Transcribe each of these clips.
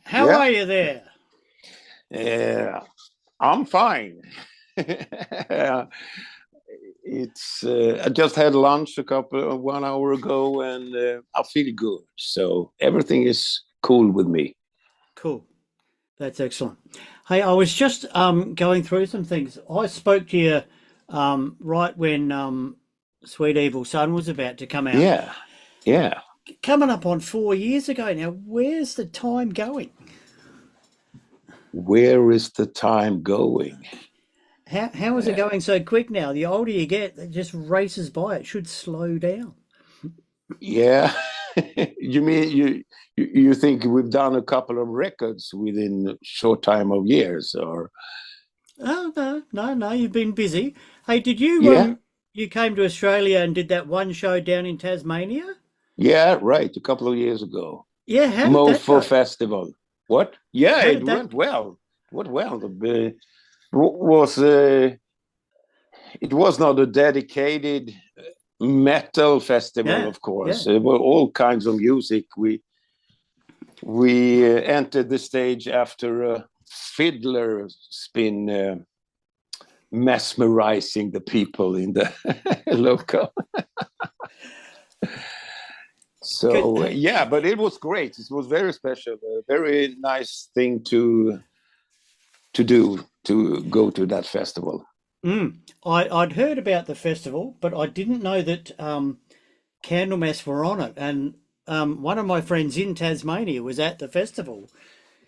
How Yeah, are you there? I'm fine. I just had lunch 1 hour ago, and I feel good. So everything is cool with me. Cool. That's excellent. Hey, I was just going through some things. I spoke to you right when Sweet Evil Sun was about to come out. Yeah, yeah. Coming up on 4 years ago now. Where's the time going? Where is the time going? How is it Uh, going so quick now? The older you get, it just races by. It should slow down. yeah. You mean you think we've done a couple of records within a short time of years, or Oh no, no, no. You've been busy. Hey, did you yeah, you came to Australia and did that one show down in Tasmania? yeah, right, a couple of years ago. Yeah, how did that Mofo go? Festival. What? Yeah, How it did that? went well. It went well. Was it was not a dedicated metal festival, Yeah, of course. yeah. There were all kinds of music. We entered the stage after a fiddler spin, mesmerizing the people in the local. Good. So yeah, but it was great. It was very special, a very nice thing to do, to go to that festival. I'd heard about the festival, but I didn't know that Candlemass were on it. And one of my friends in Tasmania was at the festival,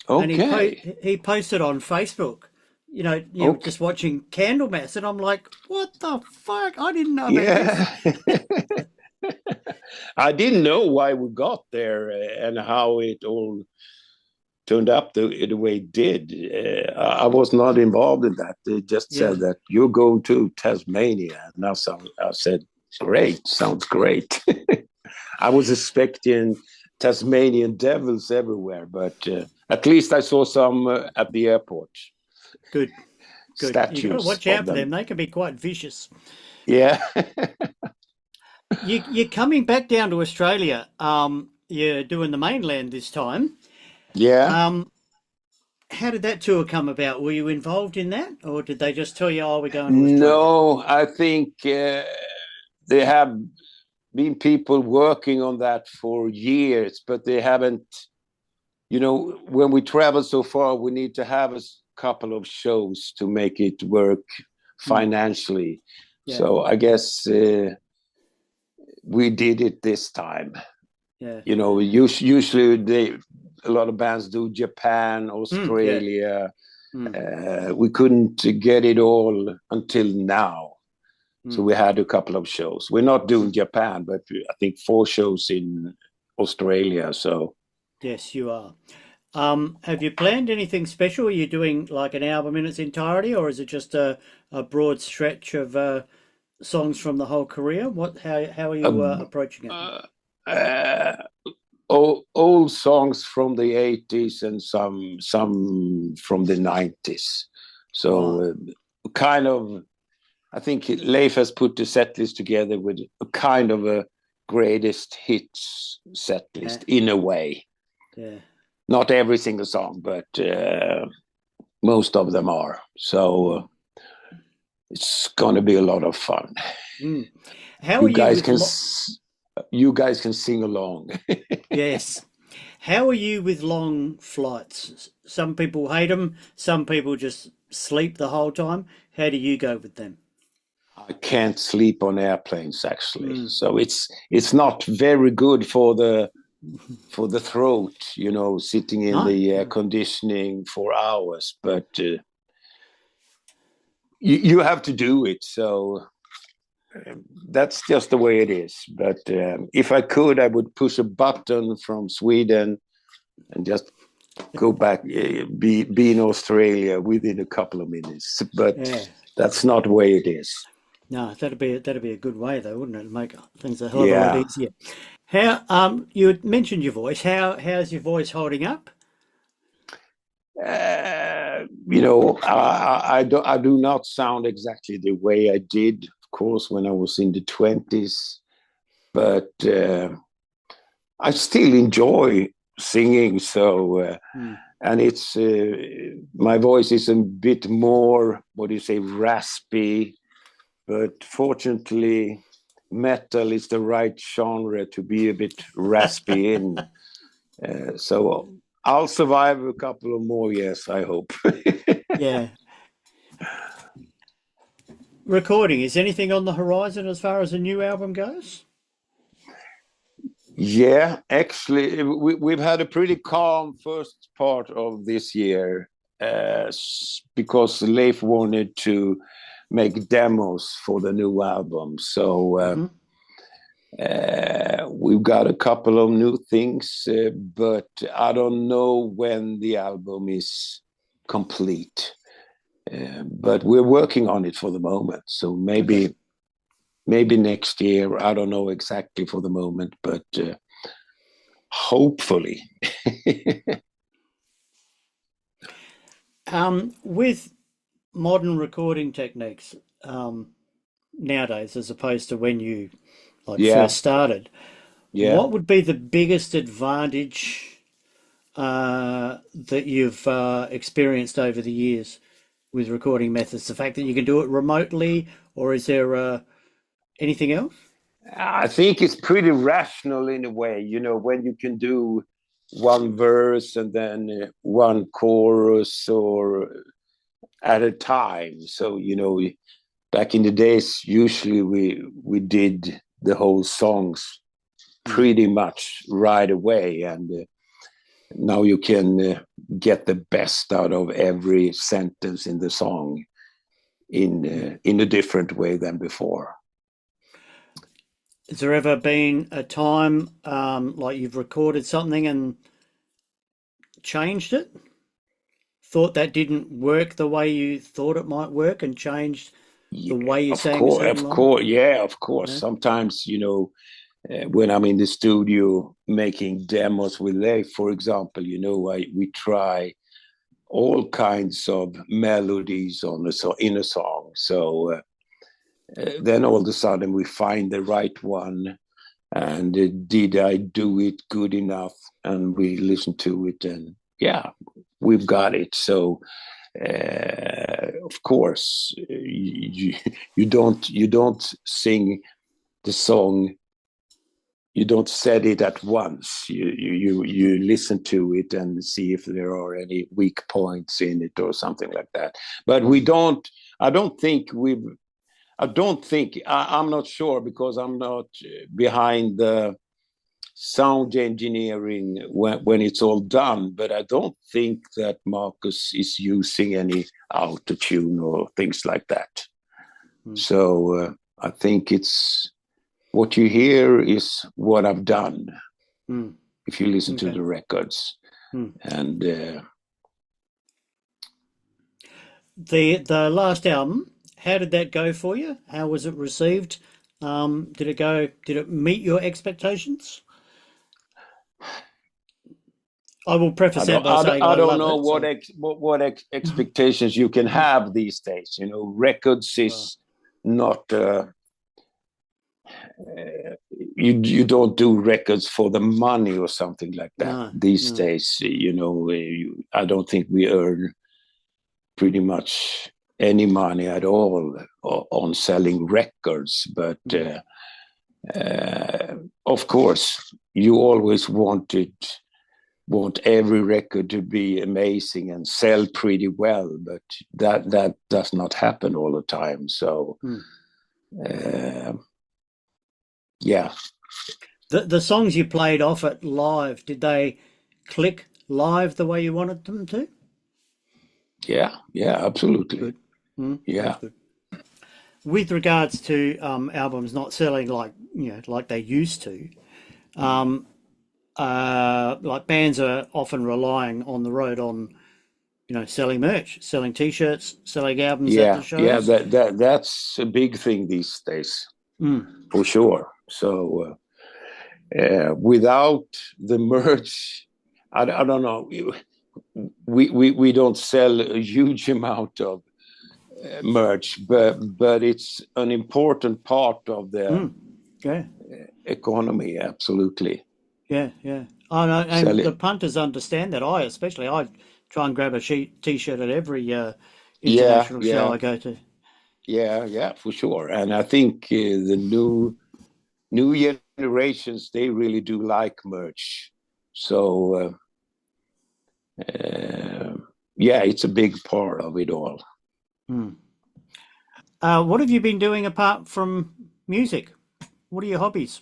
and Okay, he posted on Facebook. okay, Just watching Candlemass, and I'm like, what the fuck? I didn't know about this. yeah. I didn't know why we got there, and how it all turned up the way it did. I was not involved in that. They just Yeah. said that you're going to Tasmania. And I said, great, sounds great. I was expecting Tasmanian devils everywhere, but at least I saw some at the airport, Good, good. You got to statues watch of out for them. them. They can be quite vicious. Yeah. You're coming back down to Australia. You're doing the mainland this time. Yeah. Um, how did that tour come about? Were you involved in that, or did they just tell you, "Oh, we're going to Australia"? No, I think there have been people working on that for years, but they haven't. When we travel so far, we need to have a couple of shows to make it work Hmm. financially. Yeah, So I guess we did it this time. yeah, Usually a lot of bands do Japan, yeah. Australia. Hmm. We couldn't get it all until now. So Hmm. we had a couple of shows. We're not Hmm. doing Japan, but I think 4 shows in Australia. So Yes, you are. Have you planned anything special? Are you doing like an album in its entirety, or is it just a broad stretch of songs from the whole career? How are you uh, approaching it? uh, old songs from the 80s and some from the 90s. Right. So kind of, I think Leif has put the set list together with a kind of a greatest hits set Yeah. list in a way. Yeah. Not every single song, but most of them are. So Mm. it's going to be a lot of fun. Mm. How are You you guys with can you guys can sing along. yes? How are you with long flights? Some people hate them. Some people just sleep the whole time. How do you go with them? I can't sleep on airplanes actually, Mm. so it's not very good for the throat, sitting in No, the air no. conditioning for hours. But you have to do it, so that's just the way it is. But if I could, I would push a button from Sweden and just go back, be in Australia within a couple of minutes. But Yeah. that's not the way it is. No, that'd be a good way though, wouldn't it? Make things a hell of a lot Yeah. easier. How you had mentioned your voice. How's your voice holding up? I do not sound exactly the way I did, of course, when I was in the 20s, but I still enjoy singing. So Hmm. and it's my voice is a bit more, what do you say, raspy, but fortunately metal is the right genre to be a bit raspy in. So I'll survive a couple of more years, I hope. Yeah. Recording, is anything on the horizon as far as a new album goes? Yeah, actually, we've had a pretty calm first part of this year because Leif wanted to make demos for the new album. So we've got a couple of new things, but I don't know when the album is complete. But we're working on it for the moment. So maybe next year. I don't know exactly for the moment, but hopefully. With modern recording techniques nowadays, as opposed to when you Yeah, first started, yeah. what would be the biggest advantage that you've experienced over the years with recording methods? The fact that you can do it remotely, or is there anything else? I think it's pretty rational in a way, when you can do one verse and then one chorus or at a time. So, back in the days, usually we did the whole songs Mm. pretty much right away. And now you can get the best out of every sentence in the song in a different way than before. Has there ever been a time like you've recorded something and changed it? Thought that didn't work the way you thought it might work and changed the Yeah, way you of sang a course, certain line? yeah, of course. Yeah. Sometimes, when I'm in the studio making demos with Leif, for example, we try all kinds of melodies in a song. So then all of a sudden we find the right one, and did I do it good enough? And we listen to it, and yeah, we've got it. So of course, you don't sing the song. You don't set it at once. You listen to it and see if there are any weak points in it or something like that. But we don't. I don't think we've. I don't think. I'm not sure because I'm not behind the sound engineering when it's all done, but I don't think that Marcus is using any autotune or things like that. Mm. So I think it's what you hear is what I've done. Mm. If you listen to Okay. the records, Mm. and The last album, how did that go for you? How was it received? Did it meet your expectations? I will preface that by saying I I don't love know it. So, expectations you can have these days. Records well, is not. You don't do records for the money or something like that no, these no. days. I don't think we earn pretty much any money at all on selling records, but Mm. of course you always want every record to be amazing and sell pretty well, but that does not happen all the time. So Mm. uh, yeah. The songs you played off it live, did they click live the way you wanted them to? Yeah, absolutely. Good. Mm, that's Yeah, good. With regards to albums not selling like they used to, um, like bands are often relying on the road on selling merch, selling T-shirts, selling albums at the yeah. shows. That's a big thing these days, Mm, for sure. So without the merch, I don't know. We don't sell a huge amount of merch, but it's an important part of the mm, yeah, economy. Absolutely. yeah, yeah. Oh no, Sell and the it. punters understand that. I especially, I try and grab a t-shirt at every Yeah, international show yeah, I go to. yeah, for sure. And I think the new generations, they really do like merch. So yeah, it's a big part of it all. Hmm. What have you been doing apart from music? What are your hobbies?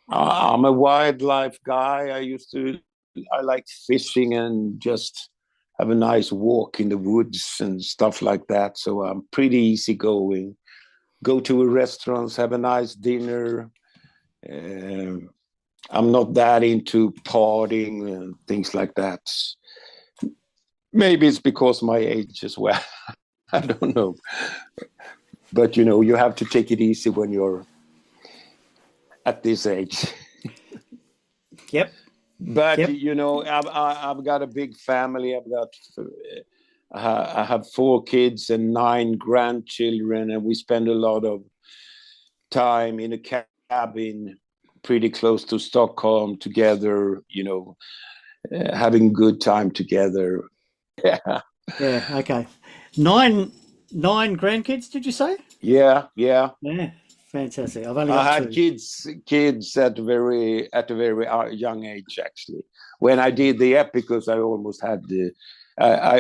I'm a wildlife guy. I like fishing and just have a nice walk in the woods and stuff like that. So I'm pretty easygoing. Go to a restaurant, have a nice dinner. Um I'm not that into partying and things like that. Maybe it's because my age as well. I don't know. But you have to take it easy when you're at this age. Yep, But yep. I've got a big family. I have 4 kids and 9 grandchildren, and we spend a lot of time in a cabin pretty close to Stockholm together. Having good time together. Yeah, Yeah, okay. Nine nine grandkids, did you say? yeah. Yeah, fantastic. I've only got I had two. kids at a very young age. Actually, when I did the Epicus, I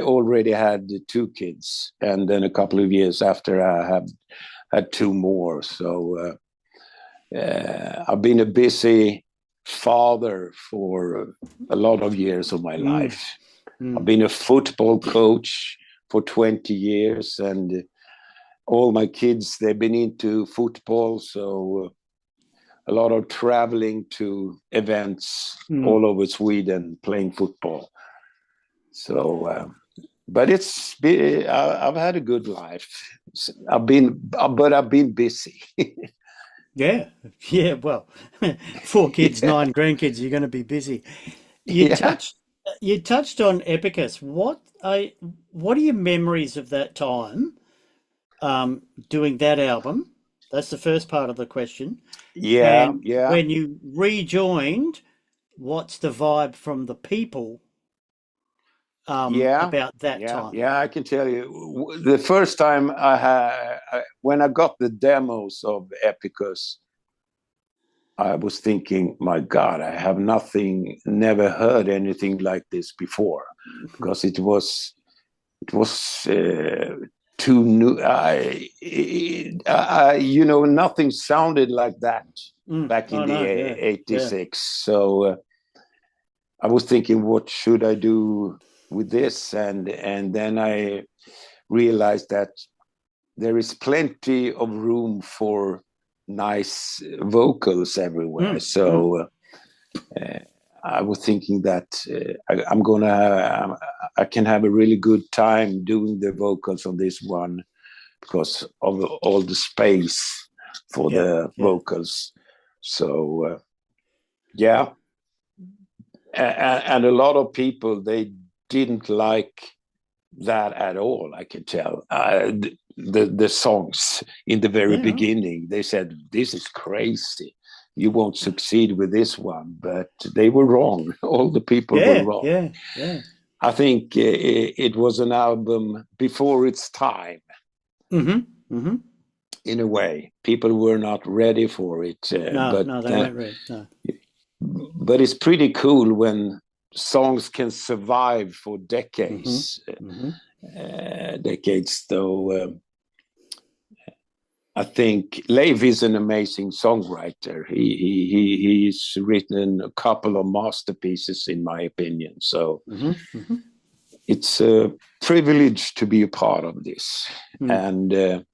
already had 2 kids, and then a couple of years after, I have had 2 more. So I've been a busy father for a lot of years of my Mm, life. I've mm, been a football coach for 20 years, and all my kids, they've been into football. So a lot of traveling to events mm. all over Sweden playing football. So, but I've had a good life. But I've been busy. Yeah, yeah. Well, 4 kids, Yeah, 9 grandkids. You're going to be busy. You yeah, touched you touched on Epicus. What are your memories of that time doing that album? That's the first part of the question. yeah, And yeah, when you rejoined, what's the vibe from the people yeah, about that yeah, time? yeah. I can tell you, the first time when I got the demos of Epicus, I was thinking, my God, I have never heard anything like this before, because it was too new. Nothing sounded like that back in Oh the no, yeah, yeah. '86. So I was thinking, what should I do with this? And then I realized that there is plenty of room for nice vocals everywhere. Mm, mm, So I was thinking that I can have a really good time doing the vocals on this one because of all the space for yeah, the yeah, vocals. So yeah, and a lot of people, they didn't like that at all. I can tell. The songs in the very yeah. Right. beginning, they said, "This is crazy. You won't succeed with this one." But they were wrong. All the people were Yeah, wrong. yeah, yeah. I think it was an album before its time. Mm-hmm. Mm-hmm. In a way, people were not ready for it. No, no, they weren't ready. No. But it's pretty cool when songs can survive for Mm-hmm. decades. Mm-hmm. Decades, though. I think Leif is an amazing songwriter. He's written a couple of masterpieces, in my opinion. So Mm-hmm. Mm-hmm. it's a privilege to be a part of this. Mm. And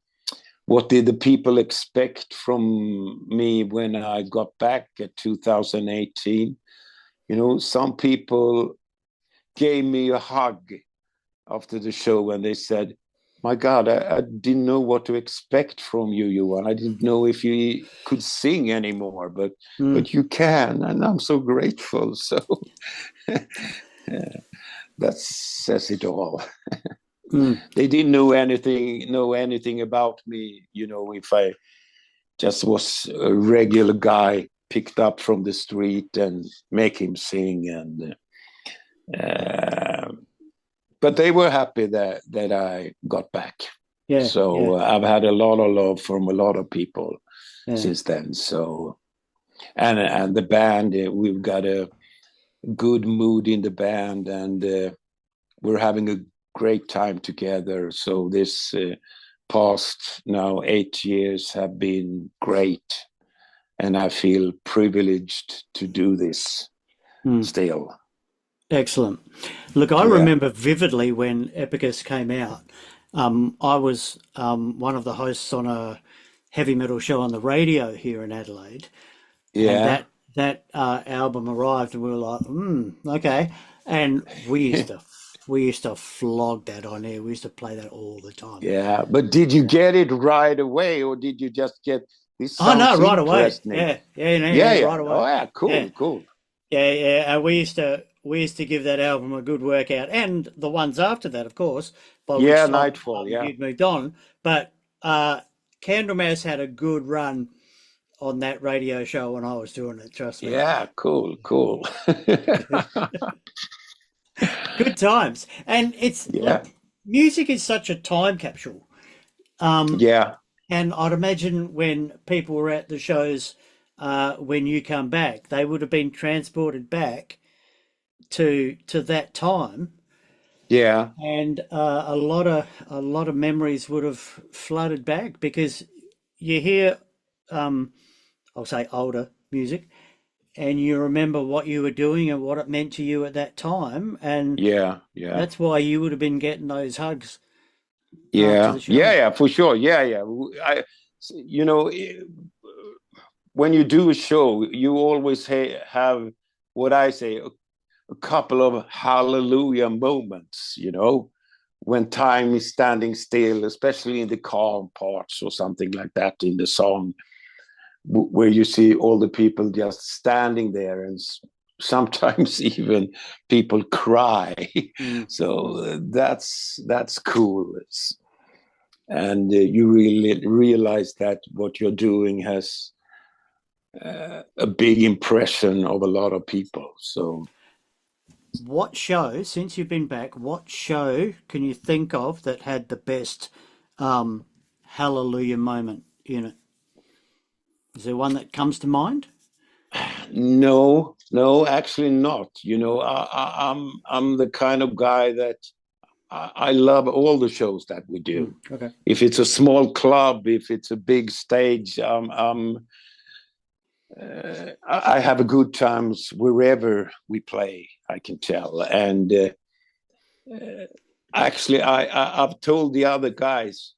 what did the people expect from me when I got back at 2018? Some people gave me a hug after the show and they said, "My God, I didn't know what to expect from you, Johan. I didn't know if you could sing anymore, Mm. but you can, and I'm so grateful." So that says it all. Mm. They didn't know anything about me. If I just was a regular guy picked up from the street and make him sing, and But they were happy that I got back. Yeah, yeah, So I've had a lot of love from a lot of people yeah. since then. So and the band, we've got a good mood in the band, and we're having a great time together. So this past now 8 years have been great, and I feel privileged to do this Hmm. still. Excellent. Look, I Yeah, remember vividly when Epicus came out. I was one of the hosts on a heavy metal show on the radio here in Adelaide, and yeah, that album arrived, and we were like, okay. And we used to flog that on air. We used to play that all the time. yeah. But did you get it right away, or did you just get this Oh no, sounds right away. interesting? Yeah, yeah, no, Yeah, yeah, yeah. right away. Oh, yeah. Yeah, Cool, cool. yeah, yeah. And we used to give that album a good workout, and the ones after that, of course. By which Yeah, time Nightfall. Yeah, you'd moved on, but Candlemass had a good run on that radio show when I was doing it. Trust me. yeah. Cool, cool. Good times. And it's Yeah, like music is such a time capsule. Um, yeah, and I'd imagine when people were at the shows, when you come back, they would have been transported back to that time, yeah, and a lot of memories would have flooded back because you hear, um, I'll say older music, and you remember what you were doing and what it meant to you at that time, and yeah, yeah. that's why you would have been getting those hugs after Yeah, the yeah, show. yeah, for sure. Yeah, yeah. When you do a show, you always have what I say a couple of hallelujah moments. When time is standing still, especially in the calm parts or something like that in the song, where you see all the people just standing there, and sometimes even people cry. Mm, So mm. that's cool. And you really realize that what you're doing has a big impression of a lot of people. So What show, since you've been back, what show can you think of that had the best um, hallelujah moment in it? Is there one that comes to mind? no, no, actually not. I'm the kind of guy that I love all the shows that we do. Okay. If it's a small club, if it's a big stage, I have a good times wherever we play. I can tell, and actually, I've told the other guys,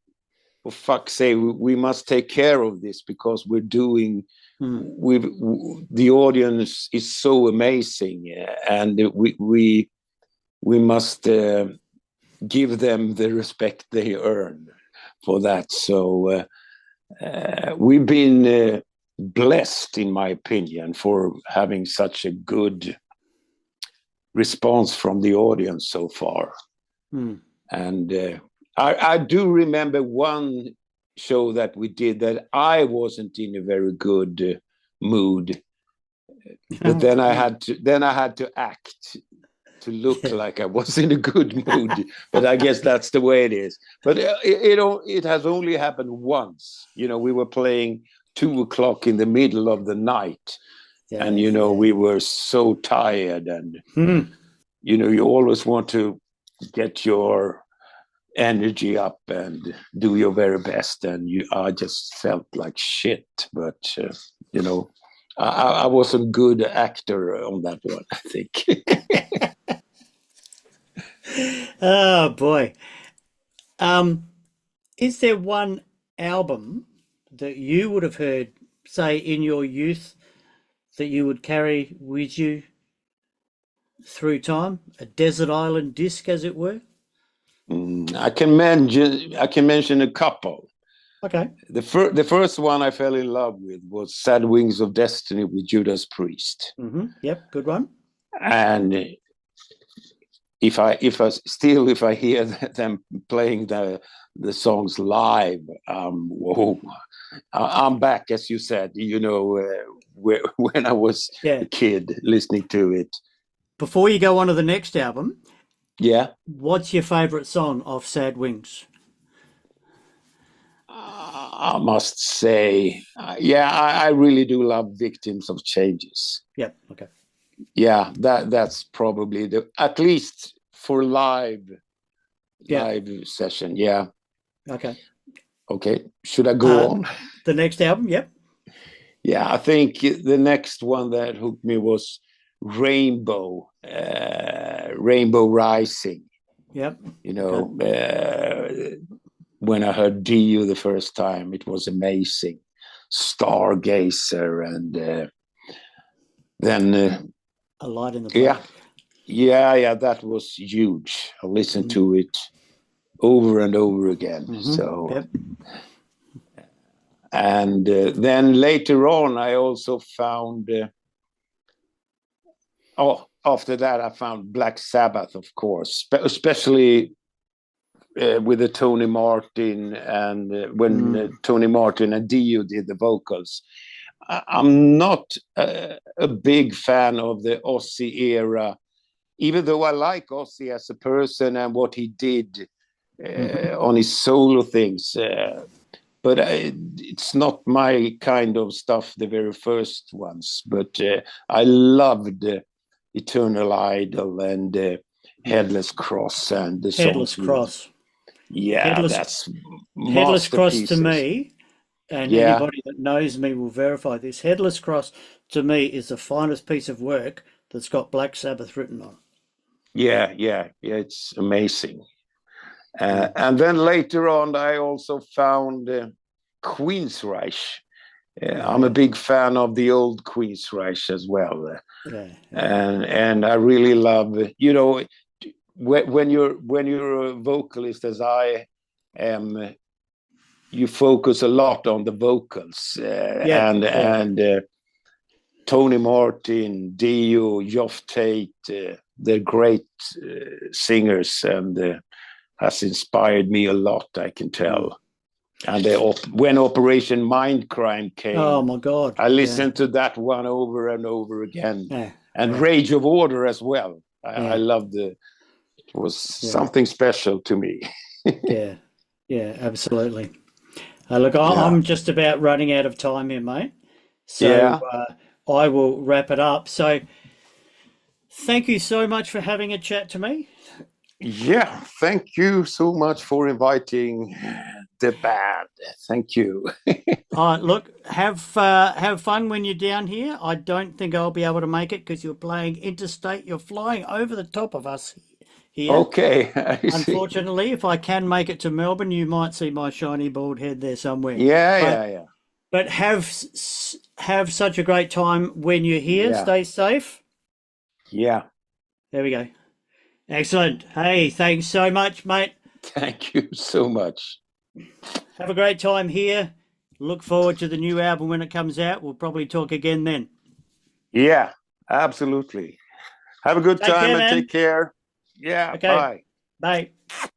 for fuck's sake, we must take care of this because we're doing. Mm. The audience is so amazing, and we must give them the respect they earn for that. So we've been blessed, in my opinion, for having such a good response from the audience so far. Mm. And I do remember one show that we did that I wasn't in a very good mood, but then I had to act to look Yeah. like I was in a good mood. But I guess that's the way it is. But it has only happened once. We were playing 2 o'clock in the middle of the night, and Yeah. Yeah. we were so tired, and Mm. you always want to get your energy up and do your very best, and I just felt like shit. But you know, I was a good actor on that one, I think. Oh boy. Um, is there one album that you would have heard, say, in your youth that you would carry with you through time? A desert island disc, as it were? I can mention a couple. Okay. The first one I fell in love with was "Sad Wings of Destiny" with Judas Priest, Yep. Good one. and if I hear them playing the songs live, whoa, I'm back, as you said. When I was a Yeah. kid listening to it, before you go on to the next album, Yeah. what's your favourite song off Sad Wings? I must say, yeah, I really do love Victims of Changes. Yep. Okay. Yeah, that's probably at least for Yeah. live session. Yeah. Okay. Okay. Should I go on? The next album. Yep. Yeah, I think the next one that hooked me was Rainbow, Rainbow Rising. Yep. You know, when I heard DU the first time, it was amazing. Stargazer, and then A Light in the yeah, Dark. yeah, that was huge. I listened to it over and over again. So, Yep. and then later on, I also found. After that, I found Black Sabbath, of course, especially with the Tony Martin, and when Tony Martin and Dio did the vocals. I'm not a big fan of the Ozzy era, even though I like Ozzy as a person and what he did on his solo things. But it's not my kind of stuff, the very first ones. But I loved Eternal Idol and Headless Cross and the Headless songs. Cross. Yeah, that's Headless Cross to masterpieces. me, and Yeah, anybody that knows me will verify this. Headless Cross to me is the finest piece of work that's got Black Sabbath written on. yeah, it's amazing. And then later on, I also found Queensryche. I'm a big fan of the old Queensryche as well. And I really love, when you're a vocalist, as I am, you focus a lot on the vocals. And Tony Martin, Dio, Geoff Tate, they're great singers, and has inspired me a lot, I can tell. And when Operation Mindcrime came, oh my God, I listened to that one over and over again. And Rage of Order as well. I loved it. It was something special to me. yeah, absolutely. Look, I'm just about running out of time here, mate. So I will wrap it up. So thank you so much for having a chat to me. Yeah, thank you so much for inviting the band. Thank you. Look, have fun when you're down here. I don't think I'll be able to make it because you're playing interstate. You're flying over the top of us here. Okay. Unfortunately, if I can make it to Melbourne, you might see my shiny bald head there somewhere. Yeah. But have such a great time when you're here. Yeah. Stay safe. Yeah. There we go. Excellent. Hey, thanks so much, mate. Thank you so much. Have a great time here. Look forward to the new album when it comes out. We'll probably talk again then. Yeah, absolutely. Have a good time and take care. Yeah, okay. bye. Bye.